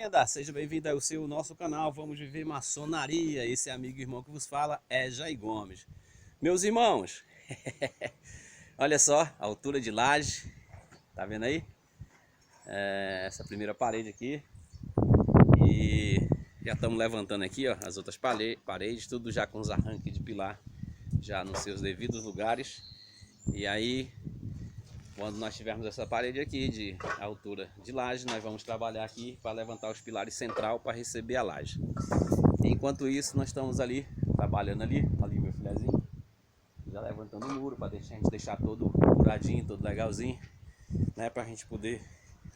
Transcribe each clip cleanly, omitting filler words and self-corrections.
Bem-vinda, seja bem-vindo ao nosso canal. Vamos viver maçonaria. Esse amigo e irmão que vos fala é Jair Gomes. Meus irmãos, olha só a altura de laje, tá vendo aí? Essa primeira parede aqui. E já estamos levantando aqui, ó, as outras paredes, tudo já com os arranques de pilar já nos seus devidos lugares. E aí, quando nós tivermos essa parede aqui de altura de laje, nós vamos trabalhar aqui para levantar os pilares central para receber a laje. Enquanto isso, nós estamos ali, trabalhando ali meu filezinho, já levantando o muro para a gente deixar todo furadinho, todo legalzinho, né, para a gente poder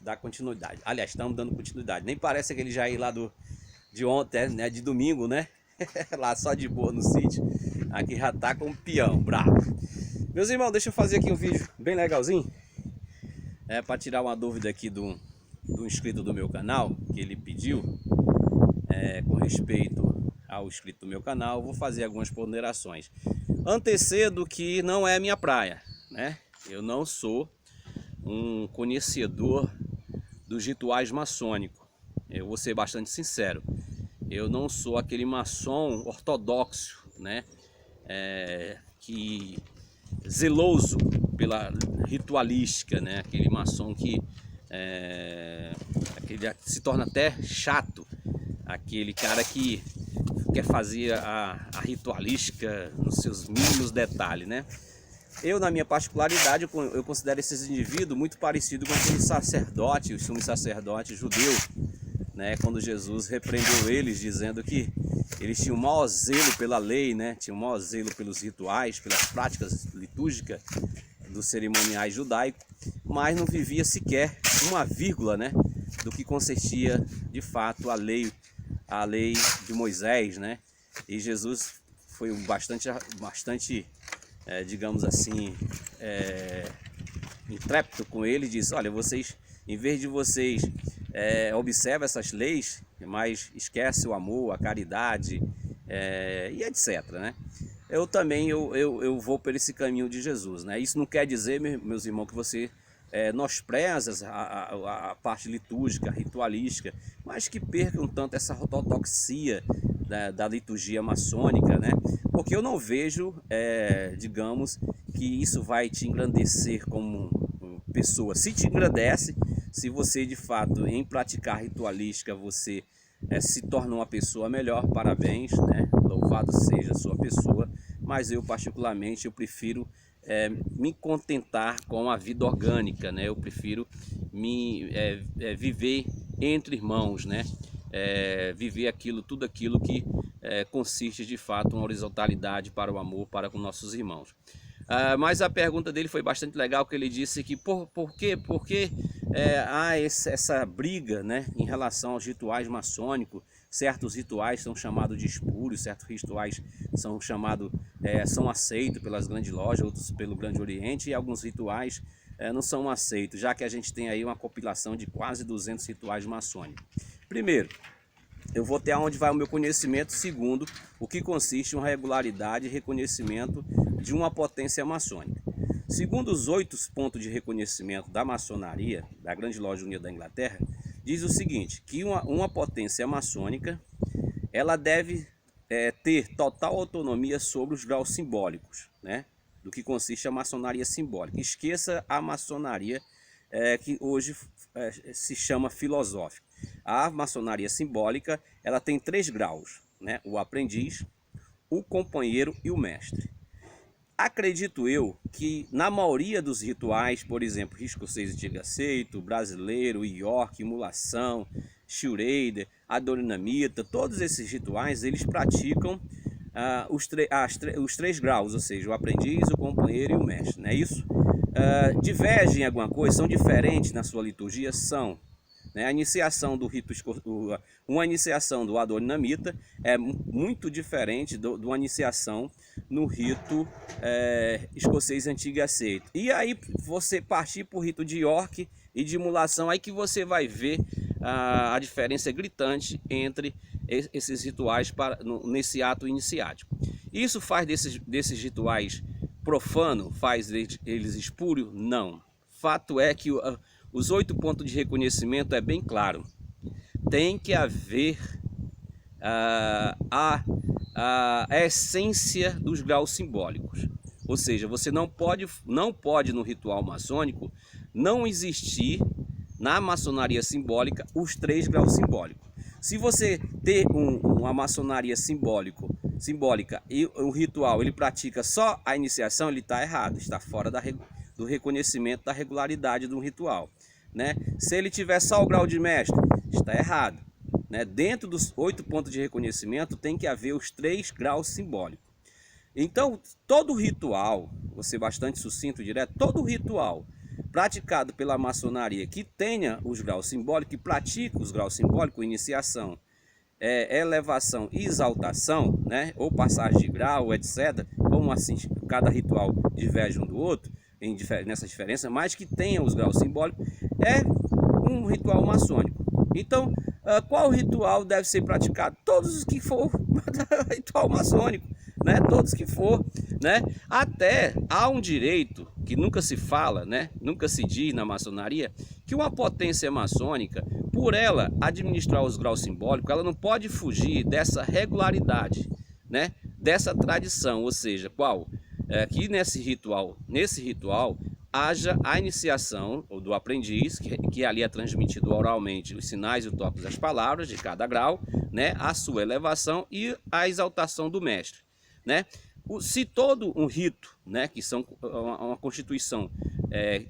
dar continuidade. Aliás, estamos dando continuidade. Nem parece aquele Jair lá de ontem, né, de domingo, né? Lá só de boa no sítio. Aqui já tá com um peão, bravo. Meus irmãos, deixa eu fazer aqui um vídeo bem legalzinho. Para tirar uma dúvida aqui do inscrito do meu canal, que ele pediu. Com respeito ao inscrito do meu canal, vou fazer algumas ponderações. Antecedo que não é minha praia, né? Eu não sou um conhecedor dos rituais maçônicos. Eu vou ser bastante sincero. Eu não sou aquele maçom ortodoxo, né? Que zeloso pela ritualística, né? Aquele maçom que se torna até chato, aquele cara que quer fazer a ritualística nos seus mínimos detalhes, né? Eu, na minha particularidade, eu considero esses indivíduos muito parecidos com aquele sacerdote, o sumo sacerdote judeu, né? Quando Jesus repreendeu eles, dizendo que eles tinham maior zelo pela lei, né? Tinham maior zelo pelos rituais, pelas práticas litúrgicas dos cerimoniais judaicos, mas não vivia sequer uma vírgula, né, do que consistia de fato a lei de Moisés, né? E Jesus foi bastante digamos assim, intrépido com ele, e disse: olha, vocês, em vez de vocês observam essas leis, mas esquece o amor, a caridade, e etc, né? Eu também eu vou por esse caminho de Jesus, né? Isso não quer dizer, meus irmãos, que você menospreza a parte litúrgica, ritualística, mas que perca um tanto essa ortodoxia da liturgia maçônica, né? Porque eu não vejo, digamos, que isso vai te engrandecer como pessoa. Se te engrandece, se você de fato em praticar ritualística você se torna uma pessoa melhor, parabéns, né? Louvado seja a sua pessoa, mas eu particularmente eu prefiro me contentar com a vida orgânica, né? Eu prefiro viver entre irmãos, né? Viver tudo aquilo que consiste de fato uma horizontalidade para o amor para com nossos irmãos. Mas a pergunta dele foi bastante legal, que ele disse que por que há essa briga, né, em relação aos rituais maçônicos. Certos rituais são chamados de espúrios, certos rituais são são aceitos pelas grandes lojas, outros pelo Grande Oriente, e alguns rituais não são aceitos, já que a gente tem aí uma compilação de quase 200 rituais maçônicos. Primeiro, eu vou ter aonde vai o meu conhecimento. Segundo, o que consiste em uma regularidade e reconhecimento de uma potência maçônica. Segundo os 8 pontos de reconhecimento da maçonaria, da Grande Loja Unida da Inglaterra, diz o seguinte, que uma potência maçônica, ela deve ter total autonomia sobre os graus simbólicos, né, do que consiste a maçonaria simbólica. Esqueça a maçonaria que hoje se chama filosófica. A maçonaria simbólica, ela tem 3 graus, né? O aprendiz, o companheiro e o mestre. Acredito eu que na maioria dos rituais, por exemplo, risco 6 antigo aceito, brasileiro, York, imulação, Schrader, adorinamita, todos esses rituais eles praticam os 3 graus, ou seja, o aprendiz, o companheiro e o mestre, não é isso? Divergem em alguma coisa? São diferentes na sua liturgia? São. A iniciação do rito, uma iniciação do adorinamita é muito diferente de uma iniciação no rito escocês antigo e aceito. E aí você partir para o rito de York e de imulação, aí que você vai ver a diferença gritante entre esses rituais nesse ato iniciático. Isso faz desses rituais profanos, faz eles espúrios? Não. Fato é que os 8 pontos de reconhecimento é bem claro. tem que haver a essência dos graus simbólicos. Ou seja, você não pode no ritual maçônico não existir na maçonaria simbólica os 3 graus simbólicos. Se você ter uma maçonaria simbólica e o ritual ele pratica só a iniciação, ele está errado, está fora do reconhecimento da regularidade do ritual, né? Se ele tiver só o grau de mestre, está errado, né? Dentro dos 8 pontos de reconhecimento tem que haver os 3 graus simbólicos. Então, todo ritual, vou ser bastante sucinto e direto, todo ritual praticado pela maçonaria que tenha os graus simbólicos, que pratica os graus simbólicos, iniciação, elevação e exaltação, né, ou passagem de grau, etc., como assim cada ritual diverge um do outro, nessa diferença, mas que tenha os graus simbólicos, é um ritual maçônico. Então, qual ritual deve ser praticado? Todos os que for ritual maçônico, né? Todos que for, né? Até há um direito que nunca se fala, né? Nunca se diz na maçonaria, que uma potência maçônica, por ela administrar os graus simbólicos, ela não pode fugir dessa regularidade, né? Dessa tradição, ou seja, qual? Que nesse ritual haja a iniciação do aprendiz, que ali é transmitido oralmente os sinais e o toque das palavras de cada grau, né? A sua elevação e a exaltação do mestre, né? Se todo um rito, né, que são uma constituição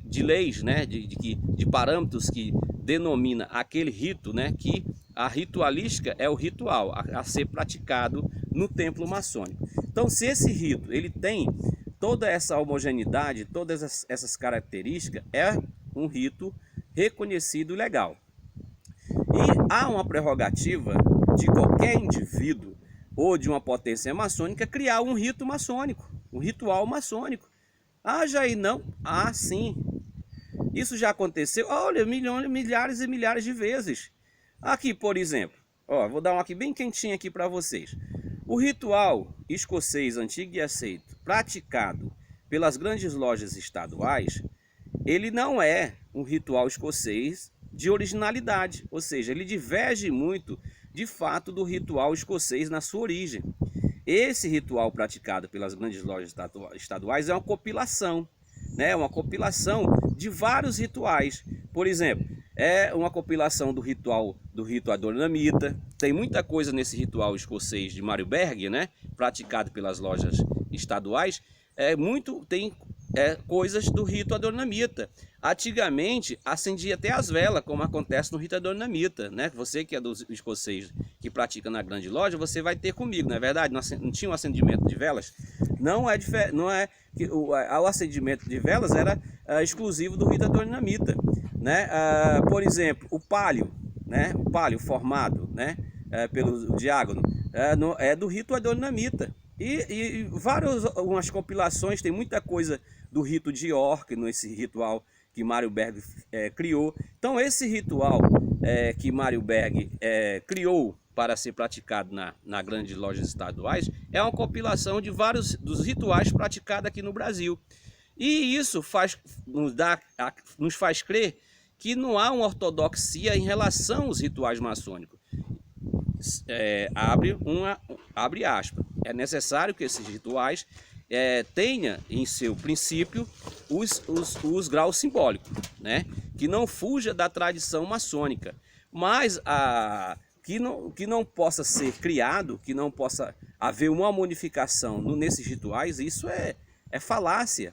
de leis, né, de parâmetros que denomina aquele rito, né, que a ritualística é o ritual a ser praticado no templo maçônico. Então, se esse rito ele tem toda essa homogeneidade, todas essas características, é um rito reconhecido e legal. E há uma prerrogativa de qualquer indivíduo ou de uma potência maçônica criar um rito maçônico, um ritual maçônico. Ah, Jair, não? Ah, sim. Isso já aconteceu, olha, milhares e milhares de vezes. Aqui, por exemplo, ó, vou dar um aqui bem quentinho aqui para vocês. O ritual escocês antigo e aceito, praticado pelas grandes lojas estaduais, ele não é um ritual escocês de originalidade, ou seja, ele diverge muito de fato do ritual escocês na sua origem. Esse ritual praticado pelas grandes lojas estaduais é uma compilação, né? Uma compilação de vários rituais. Por exemplo, é uma compilação do rito adornamita. Tem muita coisa nesse ritual escocês de Marylebone, né? Praticado pelas lojas estaduais. Tem coisas do rito adornamita. Antigamente acendia até as velas, como acontece no rito adornamita, né? Você que é do escocês que pratica na grande loja, você vai ter comigo, não é verdade? Não tinha um acendimento de velas. Não é que o acendimento de velas era exclusivo do rito adornamita, né? Por exemplo, o palio, né? O palio formado, né? Pelo diácono é do rito adornamita. E algumas compilações, tem muita coisa do rito de York, nesse ritual que Mário Berg criou. Então esse ritual que Mário Berg criou para ser praticado na grandes lojas estaduais é uma compilação de vários dos rituais praticados aqui no Brasil. E isso nos faz crer que não há uma ortodoxia em relação aos rituais maçônicos. Abre aspas. É necessário que esses rituais tenha em seu princípio os graus simbólicos, né? Que não fuja da tradição maçônica, mas que não possa ser criado, que não possa haver uma modificação nesses rituais, isso é falácia.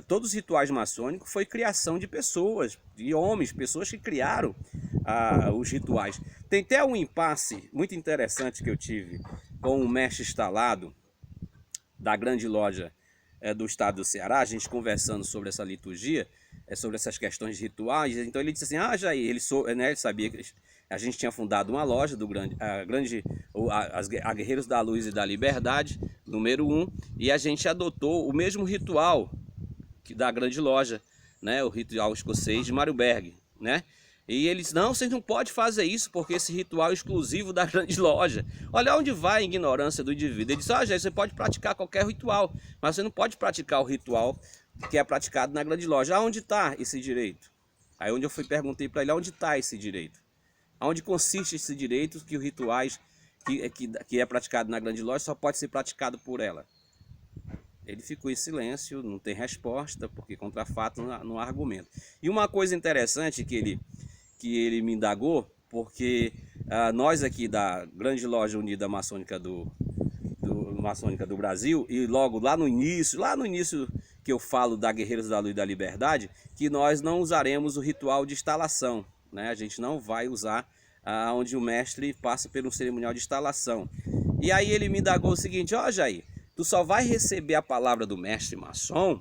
Todos os rituais maçônicos foi criação de pessoas, de homens, pessoas que criaram os rituais. Tem até um impasse muito interessante que eu tive com o mestre instalado da grande loja do estado do Ceará, a gente conversando sobre essa liturgia, sobre essas questões rituais. Então ele disse assim, Jair, ele sabia que a gente tinha fundado uma loja a Guerreiros da Luz e da Liberdade, número 1, e a gente adotou o mesmo ritual da grande loja, né, o ritual escocês de Marylebone, né? E ele disse, não, vocês não podem fazer isso, porque esse ritual é exclusivo da grande loja. Olha onde vai a ignorância do indivíduo. Ele disse, Jair, você pode praticar qualquer ritual, mas você não pode praticar o ritual que é praticado na grande loja. Aonde está esse direito? Aí onde eu perguntei para ele, onde está esse direito? Onde consiste esse direito que os rituais que é praticado na grande loja só pode ser praticado por ela? Ele ficou em silêncio, não tem resposta, porque contra fato não há argumento. E uma coisa interessante que ele me indagou, porque nós aqui da Grande Loja Unida Maçônica Maçônica do Brasil, e logo lá no início que eu falo da Guerreiros da Luz e da Liberdade, que nós não usaremos o ritual de instalação, né? A gente não vai usar onde o mestre passa pelo cerimonial de instalação. E aí ele me indagou o seguinte: ó, Jair, tu só vai receber a palavra do mestre maçom,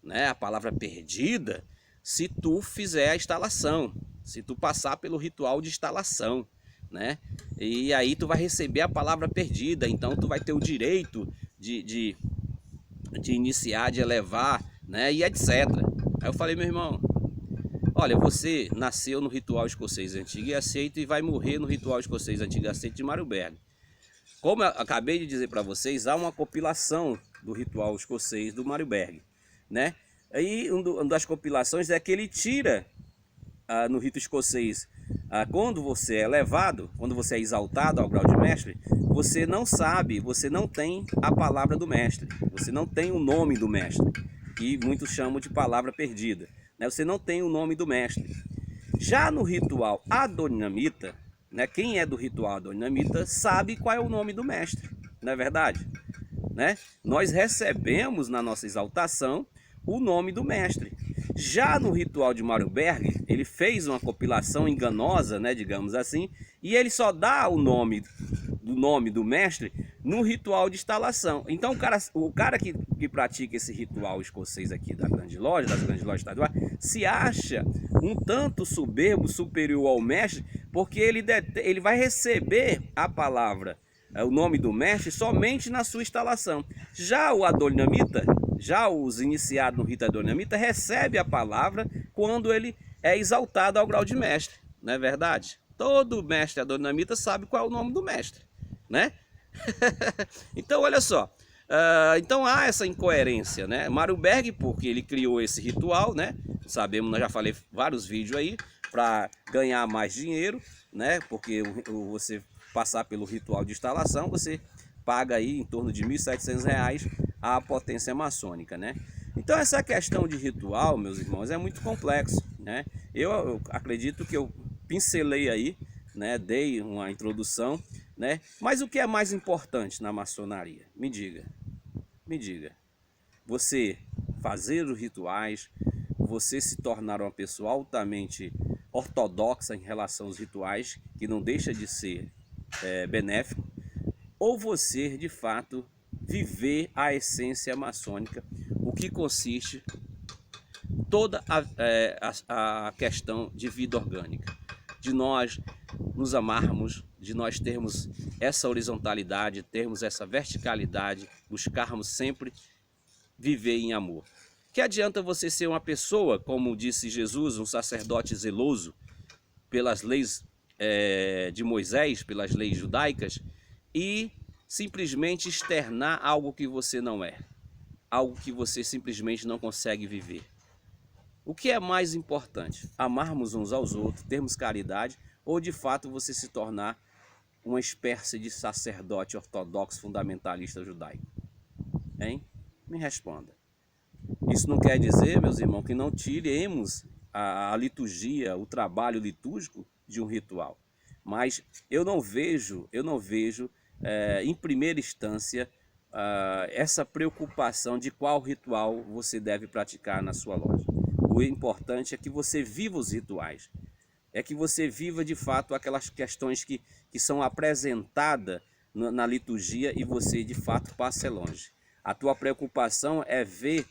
né, a palavra perdida, se tu fizer a instalação, se tu passar pelo ritual de instalação, né? E aí tu vai receber a palavra perdida, então tu vai ter o direito de iniciar, de elevar, né, e etc. Aí eu falei: meu irmão, olha, você nasceu no ritual escocês antigo e aceito, e vai morrer no ritual escocês antigo e aceito de Marylebone. Como eu acabei de dizer para vocês, há uma compilação do ritual escocês do Marylebone, né? Aí uma das compilações é que ele tira no rito escocês, quando você é elevado, quando você é exaltado ao grau de mestre, você não sabe, você não tem a palavra do mestre, você não tem o nome do mestre, que muitos chamam de palavra perdida, né? Você não tem o nome do mestre. Já no ritual adonamita, né, quem é do ritual adonamita sabe qual é o nome do mestre, não é verdade? Né? Nós recebemos na nossa exaltação o nome do mestre. Já no ritual de Marylebone, ele fez uma compilação enganosa, né, digamos assim, e ele só dá o nome do mestre no ritual de instalação. Então o cara que pratica esse ritual escocês aqui da grande loja, das grandes lojas estaduais, se acha um tanto soberbo, superior ao mestre, porque ele vai receber a palavra, o nome do mestre, somente na sua instalação. Já o adonamita, já os iniciados no rito adonamita, recebe a palavra quando ele é exaltado ao grau de mestre, não é verdade? Todo mestre adonamita sabe qual é o nome do mestre, né? Então olha só, então há essa incoerência, né? Marylebone, porque ele criou esse ritual, né? Sabemos, nós já falei vários vídeos aí, para ganhar mais dinheiro, né? Porque você passar pelo ritual de instalação, você paga aí em torno de R$ 1.700 a potência maçônica, né? Então essa questão de ritual, meus irmãos, é muito complexo, né? Eu acredito que eu pincelei aí, né? Dei uma introdução, né? Mas o que é mais importante na maçonaria? Me diga. Você fazer os rituais, você se tornar uma pessoa altamente ortodoxa em relação aos rituais, que não deixa de ser benéfico, ou você de fato viver a essência maçônica, o que consiste toda a questão de vida orgânica, de nós nos amarmos, de nós termos essa horizontalidade, termos essa verticalidade, buscarmos sempre viver em amor. Que adianta você ser uma pessoa, como disse Jesus, um sacerdote zeloso pelas leis de Moisés, pelas leis judaicas, e simplesmente externar algo que você não é, algo que você simplesmente não consegue viver? O que é mais importante? Amarmos uns aos outros, termos caridade, ou de fato você se tornar uma espécie de sacerdote ortodoxo fundamentalista judaico? Hein? Me responda. Isso não quer dizer, meus irmãos, que não tiremos a liturgia, o trabalho litúrgico de um ritual. Mas eu não vejo em primeira instância, essa preocupação de qual ritual você deve praticar na sua loja. O importante é que você viva os rituais, é que você viva de fato aquelas questões que são apresentadas na liturgia e você de fato passe longe. A tua preocupação é ver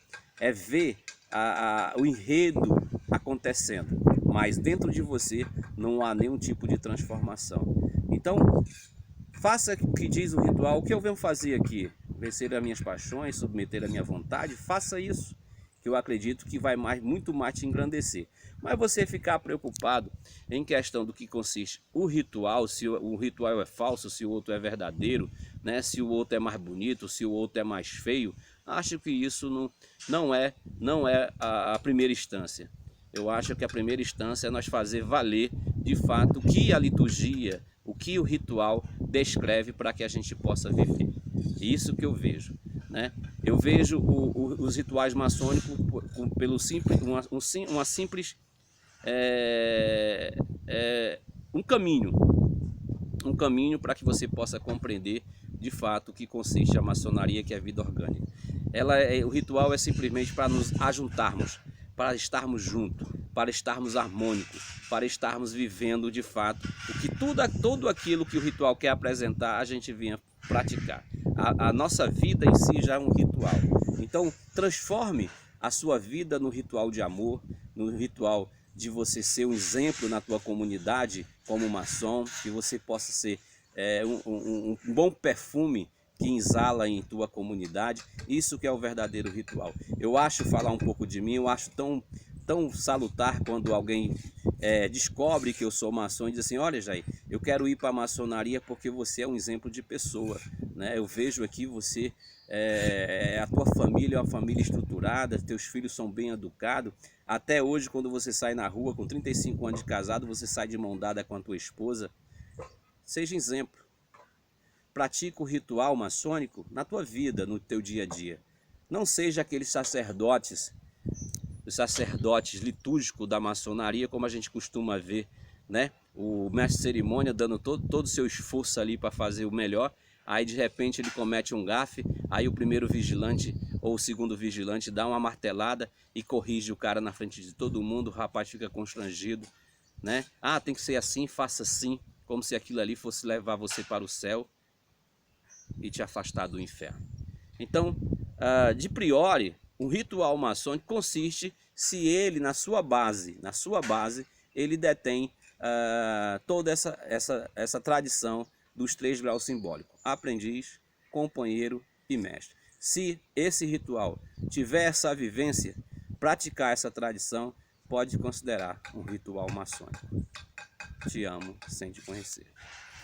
o enredo acontecendo, mas dentro de você não há nenhum tipo de transformação. Então, faça o que diz o ritual. O que eu venho fazer aqui? Vencer as minhas paixões, submeter a minha vontade. Faça isso, que eu acredito que vai muito mais te engrandecer. Mas você ficar preocupado em questão do que consiste o ritual, se o ritual é falso, se o outro é verdadeiro, né? Se o outro é mais bonito, se o outro é mais feio, acho que isso não é a primeira instância. Eu acho que a primeira instância é nós fazer valer de fato, o que a liturgia, o que o ritual descreve para que a gente possa viver. Isso que eu vejo, né? Eu vejo os rituais maçônicos pelo simples, uma simples um caminho para que você possa compreender de fato o que consiste a maçonaria, que é a vida orgânica. O ritual é simplesmente para nos ajuntarmos, para estarmos juntos, para estarmos harmônicos, para estarmos vivendo de fato o que tudo aquilo que o ritual quer apresentar, a gente vinha praticar. A nossa vida em si já é um ritual. Então, transforme a sua vida no ritual de amor, no ritual de você ser um exemplo na tua comunidade como maçom, que você possa ser um bom perfume que exala em tua comunidade. Isso que é o verdadeiro ritual. Eu acho, falar um pouco de mim, eu acho tão salutar quando alguém descobre que eu sou maçom e diz assim: olha, Jair, eu quero ir para a maçonaria porque você é um exemplo de pessoa, né? Eu vejo aqui você, a tua família é uma família estruturada, teus filhos são bem educados. Até hoje, quando você sai na rua com 35 anos de casado, você sai de mão dada com a tua esposa. Seja exemplo. Pratica o ritual maçônico na tua vida, no teu dia a dia. Não seja aqueles sacerdotes, os sacerdotes litúrgicos da maçonaria, como a gente costuma ver, né? O mestre de cerimônia dando todo o seu esforço ali para fazer o melhor, aí de repente ele comete um gafe, aí o primeiro vigilante ou o segundo vigilante dá uma martelada e corrige o cara na frente de todo mundo, o rapaz fica constrangido, né? Ah, tem que ser assim, faça assim, como se aquilo ali fosse levar você para o céu e te afastar do inferno. Então, de priori, um ritual maçônico consiste se ele, na sua base, ele detém toda essa tradição dos 3 graus simbólicos: aprendiz, companheiro e mestre. Se esse ritual tiver essa vivência, praticar essa tradição, pode considerar um ritual maçônico. Te amo sem te conhecer.